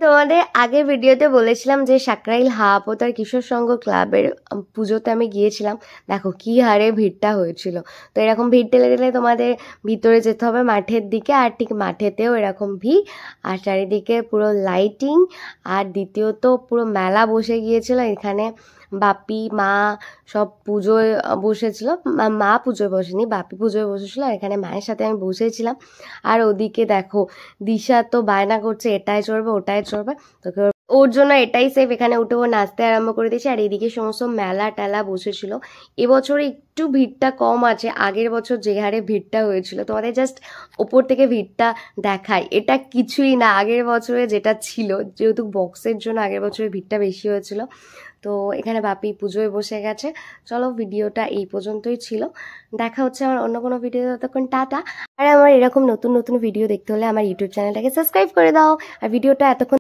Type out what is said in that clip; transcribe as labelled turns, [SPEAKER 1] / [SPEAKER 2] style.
[SPEAKER 1] তোমাদের আগের ভিডিওতে বলেছিলাম যে সাকরাইল হাওয়াপোতার কিশোর সংঘ ক্লাবের পুজোতে আমি গিয়েছিলাম। দেখো কি হারে ভিড়টা হয়েছিল। তো এরকম ভিড় ঠেলে দিলে তোমাদের ভিতরে যেতে হবে মাঠের দিকে, আর ঠিক মাঠেতেও এরকম ভিড়, আর চারিদিকে পুরো লাইটিং। আর দ্বিতীয়ত পুরো মেলা বসে গিয়েছিল এখানে। বাপি মা সব পুজোয় বসেছিল। মা পুজোয় বসেনি, বাপি পুজোয় বসেছিল, আর এখানে মায়ের সাথে আমি বসেছিলাম। আর ওদিকে দেখো দিশা তো বায়না করছে এটাই চড়বে ওটাই চড়বে, তোকে ওর জন্য এটাই সেফ, এখানে উঠে ও নাচতে আরম্ভ করে দিয়েছে। আর এদিকে সমস্ত মেলা টেলা বসেছিল। এবছর একটু ভিড়টা কম আছে, আগের বছর যে হারে ভিড়টা হয়েছিল তোমাদের জাস্ট ওপর থেকে ভিড়টা দেখাই, এটা কিছুই না আগের বছরে যেটা ছিল, যেহেতু বক্সের জন্য আগের বছরে ভিড়টা বেশি হয়েছিল। তো এখানে বাপি পুজোয় বসে গেছে। চলো ভিডিওটা এই পর্যন্তই ছিল, দেখা হচ্ছে আমার অন্য কোনো ভিডিও, ততক্ষণ টাটা। আর আমার এরকম নতুন নতুন ভিডিও দেখতে হলে আমার ইউটিউব চ্যানেলটাকে সাবস্ক্রাইব করে দাও। আর ভিডিওটা এতক্ষণ